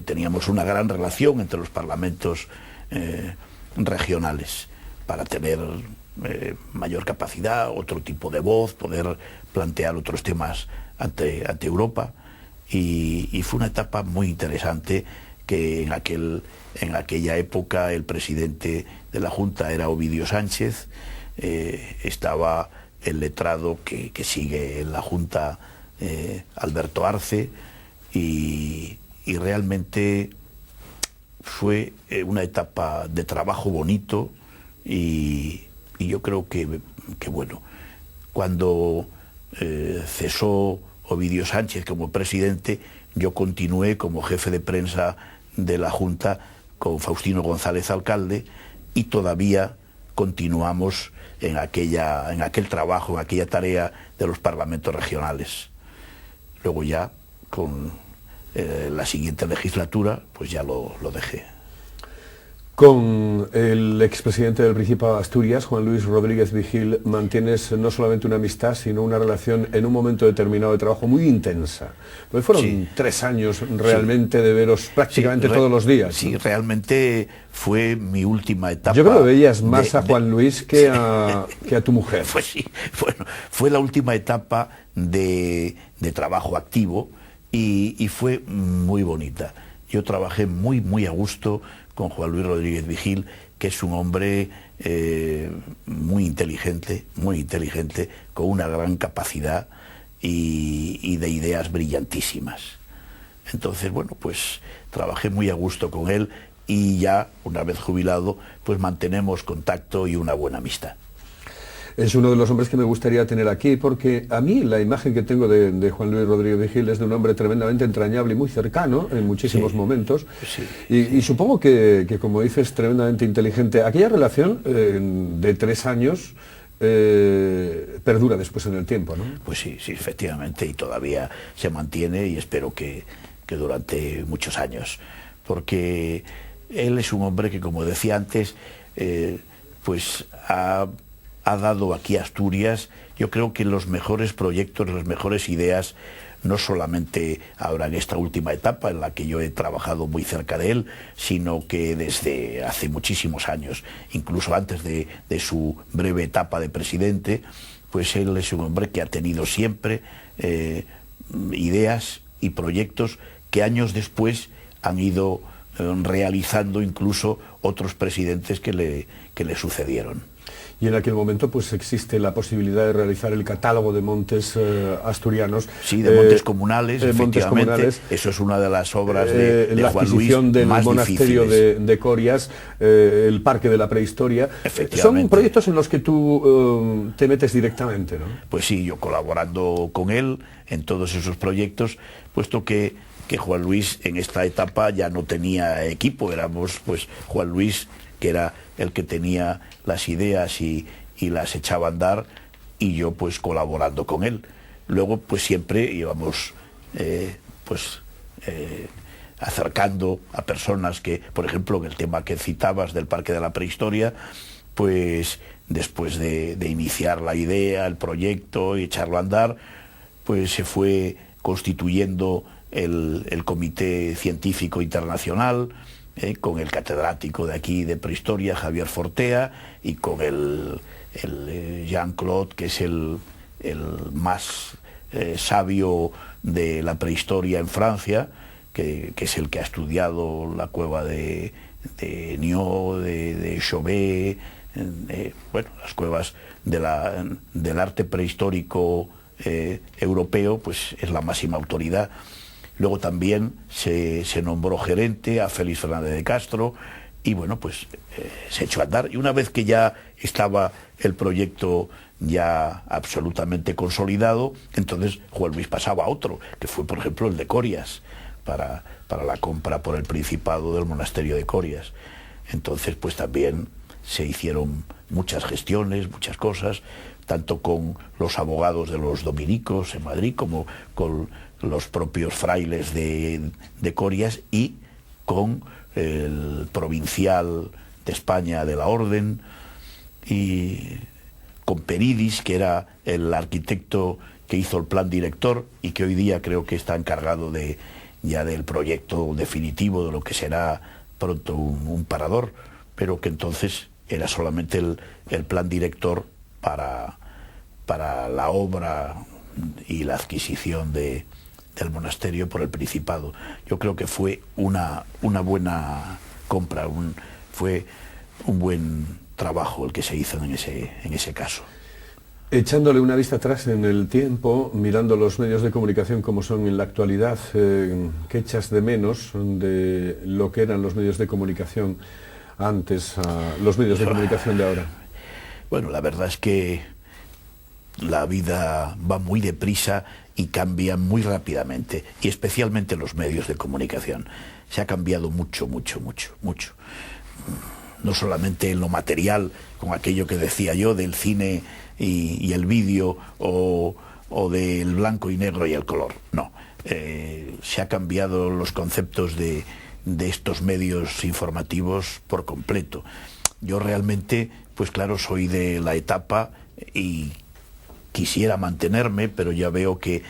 teníamos una gran relación entre los parlamentos regionales para tener mayor capacidad, otro tipo de voz, poder plantear otros temas ante Europa, y fue una etapa muy interesante, que en aquella época el presidente de la Junta era Ovidio Sánchez, estaba el letrado que sigue en la Junta, Alberto Arce, y realmente fue una etapa de trabajo bonito, y yo creo que bueno, cuando cesó Ovidio Sánchez como presidente, yo continué como jefe de prensa de la Junta con Faustino González alcalde, y todavía continuamos en aquel trabajo, en aquella tarea de los parlamentos regionales. Luego ya con la siguiente legislatura pues ya lo dejé. Con el expresidente del Principado de Asturias, Juan Luis Rodríguez Vigil, mantienes no solamente una amistad, sino una relación en un momento determinado de trabajo muy intensa. Porque fueron 3 años realmente de veros prácticamente todos los días. Sí, ¿no? Realmente fue mi última etapa. Yo creo que veías más a Juan Luis que a tu mujer. Pues sí, bueno, fue la última etapa de trabajo activo, y fue muy bonita. Yo trabajé muy a gusto con Juan Luis Rodríguez Vigil, que es un hombre muy inteligente, con una gran capacidad y de ideas brillantísimas. Entonces, bueno, pues trabajé muy a gusto con él, y ya, una vez jubilado, pues mantenemos contacto y una buena amistad. Es uno de los hombres que me gustaría tener aquí, porque a mí la imagen que tengo de Juan Luis Rodríguez Vigil es de un hombre tremendamente entrañable y muy cercano en muchísimos momentos. Y supongo que, como dices, tremendamente inteligente. Aquella relación de 3 años perdura después en el tiempo, ¿no? Pues sí, efectivamente, y todavía se mantiene, y espero que durante muchos años. Porque él es un hombre que, como decía antes, pues ha dado aquí a Asturias, yo creo que los mejores proyectos, las mejores ideas, no solamente ahora en esta última etapa en la que yo he trabajado muy cerca de él, sino que desde hace muchísimos años, incluso antes de su breve etapa de presidente, pues él es un hombre que ha tenido siempre ideas y proyectos que años después han ido realizando incluso otros presidentes que le sucedieron. Y en aquel momento pues existe la posibilidad de realizar el catálogo de montes asturianos. Sí, de montes comunales, efectivamente. Eso es una de las obras de la Juan Luis, adquisición del más monasterio de Corias, el Parque de la Prehistoria. Son proyectos en los que tú te metes directamente, ¿no? Pues sí, yo colaborando con él en todos esos proyectos, puesto que Juan Luis en esta etapa ya no tenía equipo, éramos pues Juan Luis, que era el que tenía las ideas y las echaba a andar, y yo pues colaborando con él. Luego pues siempre íbamos acercando a personas que, por ejemplo, en el tema que citabas del Parque de la Prehistoria, pues después de iniciar la idea, el proyecto y echarlo a andar, pues se fue constituyendo el Comité Científico Internacional, con el catedrático de aquí de Prehistoria, Javier Fortea, y con el Jean-Claude, que es el más sabio de la prehistoria en Francia, que es el que ha estudiado la cueva de Niort, de Chauvet, bueno, las cuevas del arte prehistórico europeo, pues es la máxima autoridad. Luego también se nombró gerente a Félix Fernández de Castro, y bueno, pues se echó a andar. Y una vez que ya estaba el proyecto ya absolutamente consolidado, entonces Juan Luis pasaba a otro, que fue, por ejemplo, el de Corias, para la compra por el Principado del monasterio de Corias. Entonces, pues también se hicieron muchas gestiones, muchas cosas, tanto con los abogados de los dominicos en Madrid, como con los propios frailes de Corias, y con el provincial de España de la Orden, y con Peridis, que era el arquitecto que hizo el plan director y que hoy día creo que está encargado ya del proyecto definitivo de lo que será pronto un parador, pero que entonces era solamente el plan director para la obra y la adquisición del monasterio por el Principado. Yo creo que fue una buena compra, fue un buen trabajo el que se hizo en ese caso. Echándole una vista atrás en el tiempo, mirando los medios de comunicación como son en la actualidad, ¿qué echas de menos de lo que eran los medios de comunicación antes a los medios de comunicación de ahora? Bueno, la verdad es que la vida va muy deprisa y cambia muy rápidamente, y especialmente los medios de comunicación. Se ha cambiado mucho, mucho, mucho, mucho. No solamente en lo material, con aquello que decía yo del cine y el vídeo, o del blanco y negro y el color. No, se ha cambiado los conceptos de estos medios informativos por completo. Yo realmente, pues claro, soy de la etapa y quisiera mantenerme, pero ya veo que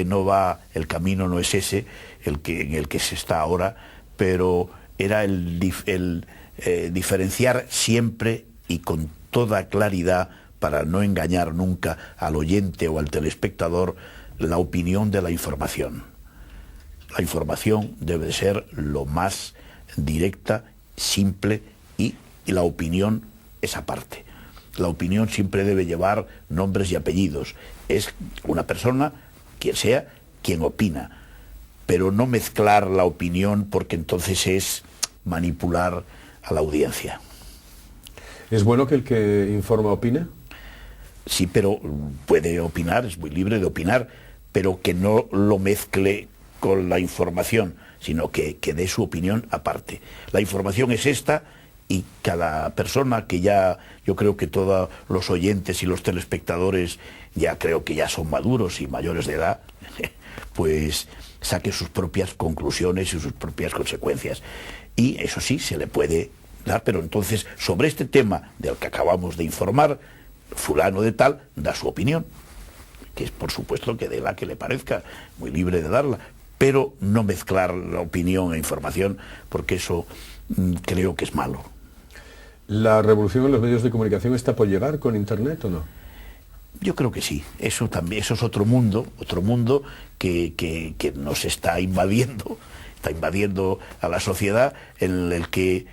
no va, el camino no es ese, en el que se está ahora, pero era el diferenciar siempre y con toda claridad, para no engañar nunca al oyente o al telespectador, la opinión de la información. La información debe ser lo más directa, simple, y la opinión es aparte. La opinión siempre debe llevar nombres y apellidos. Es una persona, quien sea, quien opina, pero no mezclar la opinión, porque entonces es manipular a la audiencia. ¿Es bueno que el que informa opine? Sí, pero puede opinar, es muy libre de opinar, pero que no lo mezcle con la información, sino que dé su opinión aparte. La información es esta, y cada persona, que ya, yo creo que todos los oyentes y los telespectadores ya creo que ya son maduros y mayores de edad, pues saque sus propias conclusiones y sus propias consecuencias. Y eso sí, se le puede dar, pero entonces sobre este tema del que acabamos de informar, fulano de tal da su opinión, que es por supuesto que de la que le parezca, muy libre de darla, pero no mezclar la opinión e información, porque eso creo que es malo. ¿La revolución en los medios de comunicación está por llegar con Internet o no? Yo creo que sí, eso también, eso es otro mundo que nos está invadiendo a la sociedad, en el que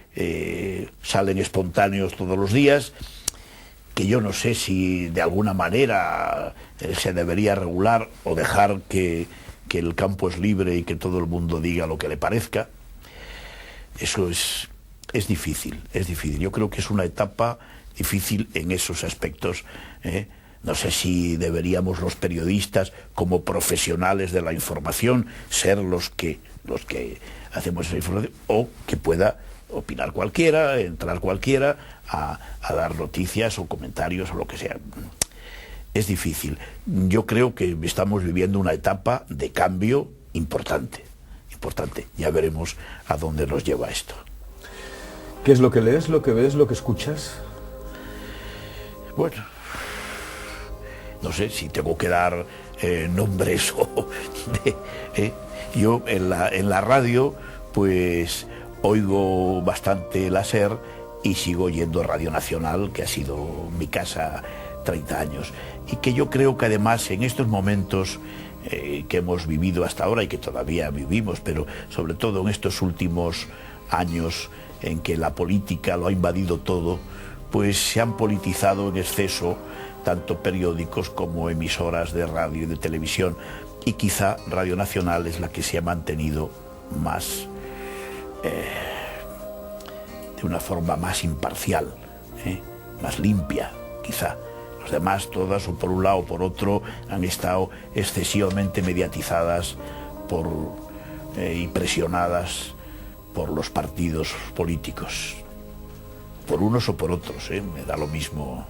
salen espontáneos todos los días, que yo no sé si de alguna manera se debería regular o dejar que el campo es libre y que todo el mundo diga lo que le parezca. Eso es difícil, es difícil. Yo creo que es una etapa difícil en esos aspectos. No sé si deberíamos los periodistas, como profesionales de la información, ser los que hacemos esa información, o que pueda opinar cualquiera, entrar cualquiera a dar noticias o comentarios o lo que sea. Es difícil. Yo creo que estamos viviendo una etapa de cambio importante. Ya veremos a dónde nos lleva esto. ¿Qué es lo que lees, lo que ves, lo que escuchas? Bueno, no sé si tengo que dar nombres o yo en la radio, pues oigo bastante la SER y sigo oyendo Radio Nacional, que ha sido mi casa 30 años. Y que yo creo que además en estos momentos que hemos vivido hasta ahora y que todavía vivimos, pero sobre todo en estos últimos años en que la política lo ha invadido todo, pues se han politizado en exceso tanto periódicos como emisoras de radio y de televisión, y quizá Radio Nacional es la que se ha mantenido más de una forma más imparcial, más limpia, quizá. Los demás, todas, o por un lado o por otro, han estado excesivamente mediatizadas y presionadas por los partidos políticos, por unos o por otros, me da lo mismo.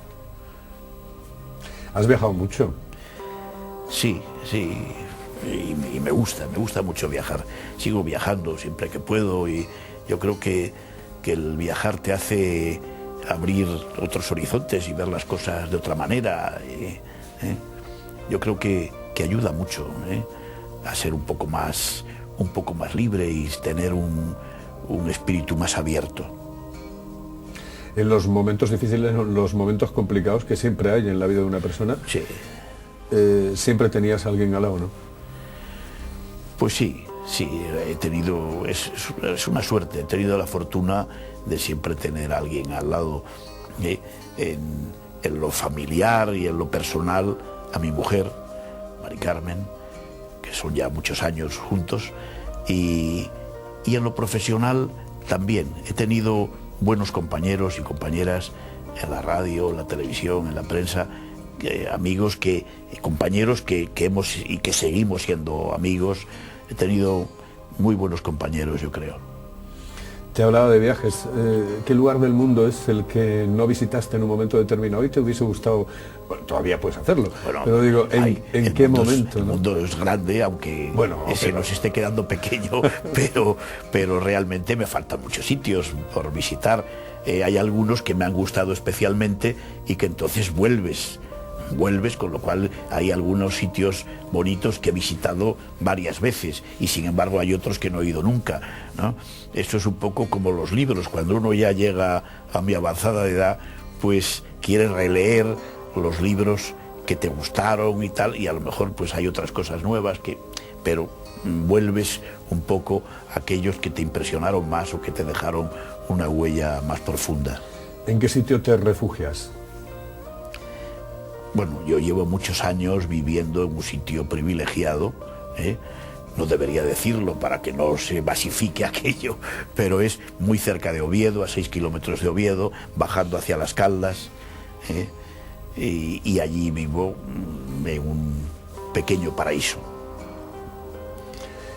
¿Has viajado mucho? Sí, y me gusta mucho viajar. Sigo viajando siempre que puedo, y yo creo que el viajar te hace abrir otros horizontes y ver las cosas de otra manera. Yo creo que ayuda mucho a ser un poco más libre y tener un espíritu más abierto. En los momentos difíciles, en los momentos complicados que siempre hay en la vida de una persona, sí. Siempre tenías a alguien al lado, ¿no? Pues sí, he tenido, es una suerte, he tenido la fortuna de siempre tener a alguien al lado. en lo familiar y en lo personal a mi mujer, Mari Carmen, que son ya muchos años juntos, y en lo profesional también. He tenido buenos compañeros y compañeras en la radio, en la televisión, en la prensa, amigos compañeros que hemos y que seguimos siendo amigos. He tenido muy buenos compañeros, yo creo. Te hablaba de viajes. ¿Qué lugar del mundo es el que no visitaste en un momento determinado y te hubiese gustado? Bueno, todavía puedes hacerlo, bueno, pero digo, ¿en qué momento? El mundo es grande, aunque se nos esté quedando pequeño, pero realmente me faltan muchos sitios por visitar. Hay algunos que me han gustado especialmente y que entonces vuelves, con lo cual hay algunos sitios bonitos que he visitado varias veces y sin embargo hay otros que no he ido nunca, ¿no? Esto es un poco como los libros. Cuando uno ya llega a mi avanzada edad, pues quiere releer los libros que te gustaron y tal, y a lo mejor pues hay otras cosas nuevas pero vuelves un poco a aquellos que te impresionaron más o que te dejaron una huella más profunda. ¿En qué sitio te refugias? Bueno, yo llevo muchos años viviendo en un sitio privilegiado, no debería decirlo para que no se masifique aquello, pero es muy cerca de Oviedo, a 6 kilómetros de Oviedo, bajando hacia Las Caldas, y allí vivo en un pequeño paraíso.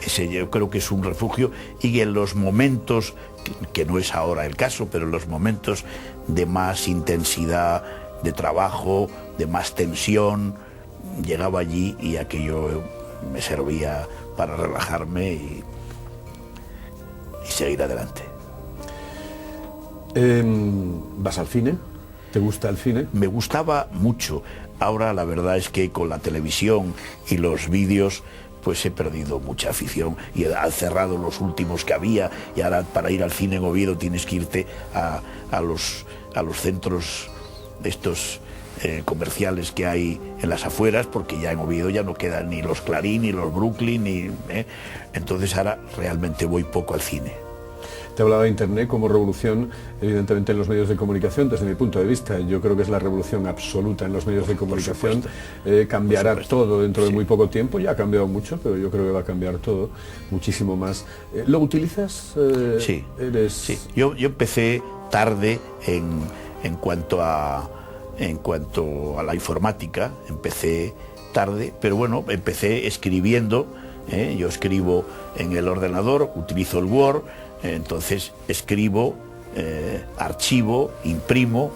Ese yo creo que es un refugio, y en los momentos, que no es ahora el caso, pero en los momentos de más intensidad de trabajo, de más tensión, llegaba allí y aquello me servía para relajarme y seguir adelante. ¿Vas al cine? ¿Te gusta el cine? Me gustaba mucho. Ahora la verdad es que con la televisión y los vídeos pues he perdido mucha afición y han cerrado los últimos que había, y ahora para ir al cine en Oviedo tienes que irte a los centros estos comerciales que hay en las afueras, porque ya en Oviedo ya no quedan ni los Clarín ni los Brooklyn entonces ahora realmente voy poco al cine. Te hablaba de Internet como revolución, evidentemente, en los medios de comunicación. Desde mi punto de vista, yo creo que es la revolución absoluta en los medios de comunicación. Cambiará todo dentro de muy poco tiempo. Ya ha cambiado mucho, pero yo creo que va a cambiar todo muchísimo más. ¿Lo utilizas? Sí. Yo empecé tarde en cuanto a la informática. Empecé tarde, pero bueno, empecé escribiendo. Yo escribo en el ordenador, utilizo el Word. Entonces escribo, archivo, imprimo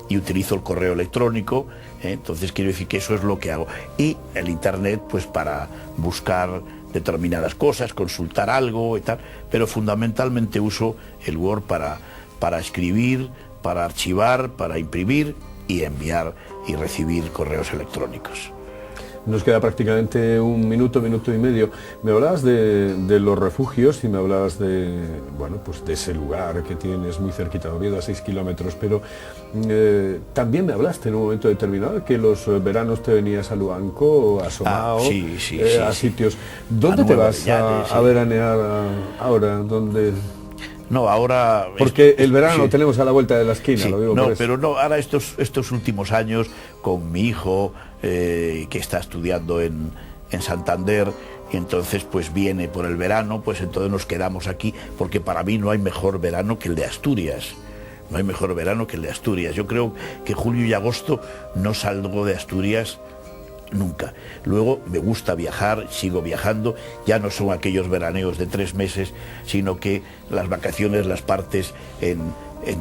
y utilizo el correo electrónico. Entonces quiero decir que eso es lo que hago. Y el Internet pues para buscar determinadas cosas, consultar algo y tal, pero fundamentalmente uso el Word para escribir, para archivar, para imprimir y enviar y recibir correos electrónicos. Nos queda prácticamente un minuto y medio. Me hablabas de los refugios y me hablabas de ese lugar que tienes muy cerquita de Oviedo, a 6 kilómetros, pero también me hablaste en un momento determinado que los veranos te venías a Luanco, a Somao, a sitios. ¿Dónde te vas a veranear ahora? ¿Dónde? No, ahora... Porque el verano lo tenemos a la vuelta de la esquina, lo digo por eso. Pero no, ahora estos últimos años, con mi hijo, que está estudiando en Santander, y entonces pues viene por el verano, pues entonces nos quedamos aquí, porque para mí no hay mejor verano que el de Asturias. No hay mejor verano que el de Asturias. Yo creo que julio y agosto no salgo de Asturias nunca. Luego me gusta viajar, sigo viajando, ya no son aquellos veraneos de 3 meses, sino que las vacaciones las partes en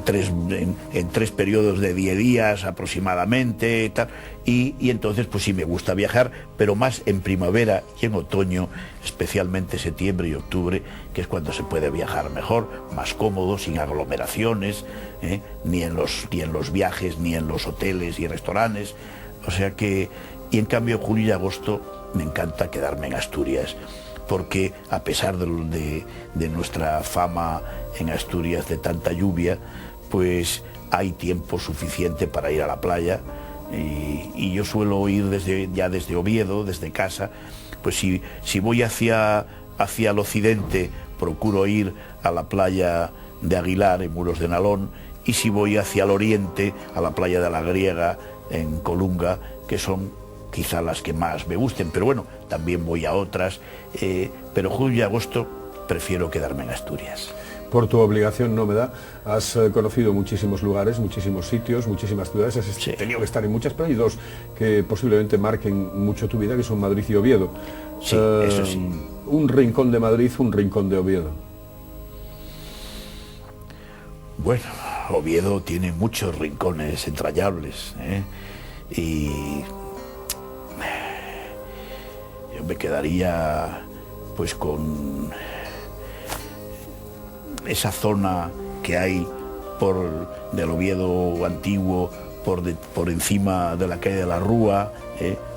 3 periodos de 10 días aproximadamente, tal, y entonces pues sí me gusta viajar, pero más en primavera y en otoño, especialmente septiembre y octubre, que es cuando se puede viajar mejor, más cómodo, sin aglomeraciones, ni en los viajes, ni en los hoteles y restaurantes. O sea que, y en cambio julio y agosto me encanta quedarme en Asturias, porque a pesar de nuestra fama en Asturias de tanta lluvia, pues hay tiempo suficiente para ir a la playa, y yo suelo ir desde Oviedo, desde casa. Pues si voy hacia el occidente, procuro ir a la playa de Aguilar, en Muros de Nalón, y si voy hacia el oriente, a la playa de la Griega, en Colunga, que son quizá las que más me gusten, pero bueno, también voy a otras, pero julio y agosto prefiero quedarme en Asturias. Por tu obligación nómada has conocido muchísimos lugares, muchísimos sitios, muchísimas ciudades, has tenido que estar en muchas, pero hay dos que posiblemente marquen mucho tu vida, que son Madrid y Oviedo. Sí, eso sí. Un rincón de Madrid, un rincón de Oviedo. Bueno, Oviedo tiene muchos rincones entrañables, y yo me quedaría pues con esa zona que hay del Oviedo antiguo, por encima de la calle de la Rúa,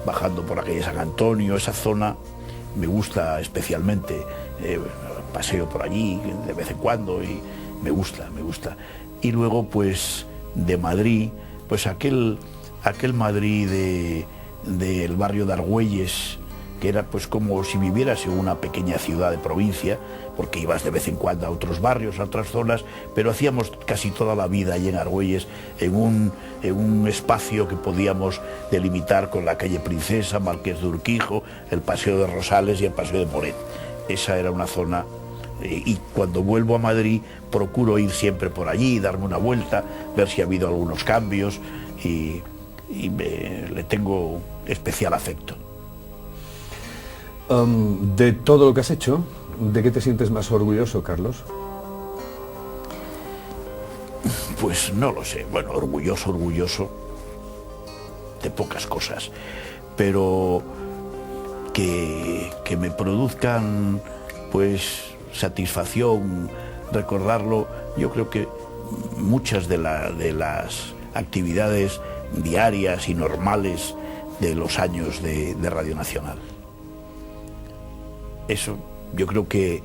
bajando por la calle San Antonio. Esa zona me gusta especialmente, paseo por allí de vez en cuando y me gusta. Y luego pues de Madrid, pues aquel Madrid del barrio de Argüelles, que era pues como si vivieras en una pequeña ciudad de provincia, porque ibas de vez en cuando a otros barrios, a otras zonas, pero hacíamos casi toda la vida allí en Argüelles, en un espacio que podíamos delimitar con la calle Princesa, Marqués de Urquijo, el Paseo de Rosales y el Paseo de Moret. Esa era una zona, y cuando vuelvo a Madrid procuro ir siempre por allí, darme una vuelta, ver si ha habido algunos cambios, y le tengo especial afecto. De todo lo que has hecho, ¿de qué te sientes más orgulloso, Carlos? Pues no lo sé. Bueno, orgulloso de pocas cosas, pero que me produzcan pues satisfacción recordarlo. Yo creo que muchas de las actividades diarias y normales de los años de Radio Nacional. Eso, yo creo que,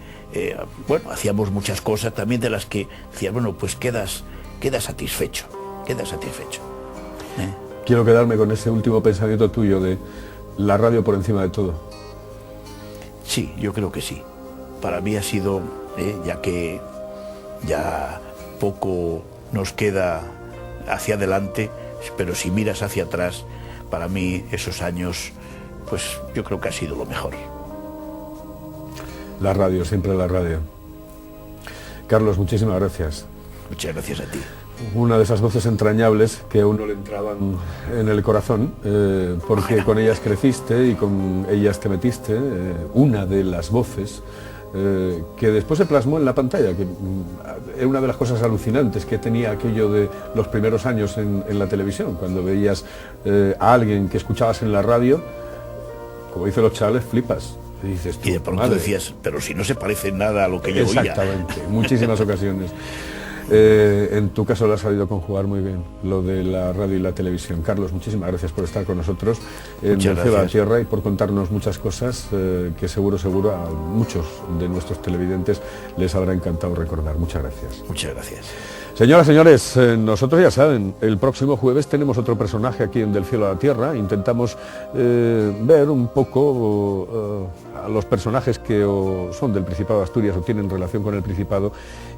hacíamos muchas cosas también de las que decías, bueno, pues quedas satisfecho. Quiero quedarme con ese último pensamiento tuyo de la radio por encima de todo. Sí, yo creo que sí. Para mí ha sido, ya que ya poco nos queda hacia adelante, pero si miras hacia atrás, para mí esos años, pues yo creo que ha sido lo mejor. La radio, siempre la radio. Carlos, muchísimas gracias. Muchas gracias a ti. Una de esas voces entrañables que a uno le entraban en el corazón, porque con ellas creciste y con ellas te metiste, una de las voces que después se plasmó en la pantalla, que era una de las cosas alucinantes que tenía aquello de los primeros años en la televisión, cuando veías a alguien que escuchabas en la radio, como dicen los chavales, flipas. Y dices tú, y de pronto decías, pero si no se parece nada a lo que yo oía. Exactamente, muchísimas ocasiones. En tu caso lo has sabido conjugar muy bien, lo de la radio y la televisión. Carlos, muchísimas gracias por estar con nosotros en Del Cielo a la Tierra y por contarnos muchas cosas que seguro a muchos de nuestros televidentes les habrá encantado recordar. Muchas gracias. Muchas gracias. Señoras, señores, nosotros ya saben, el próximo jueves tenemos otro personaje aquí en Del Cielo a la Tierra. Intentamos ver un poco a los personajes que son del Principado de Asturias o tienen relación con el Principado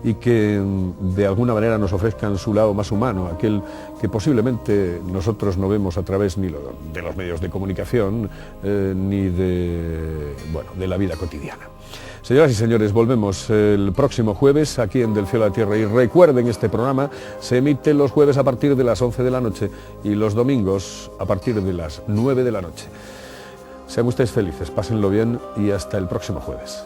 y que de alguna manera nos ofrezcan su lado más humano, aquel que posiblemente nosotros no vemos a través ni de los medios de comunicación ni de la vida cotidiana. Señoras y señores, volvemos el próximo jueves aquí en Del Cielo a la Tierra y recuerden, este programa se emite los jueves a partir de las 11 de la noche y los domingos a partir de las 9 de la noche. Sean ustedes felices, pásenlo bien y hasta el próximo jueves.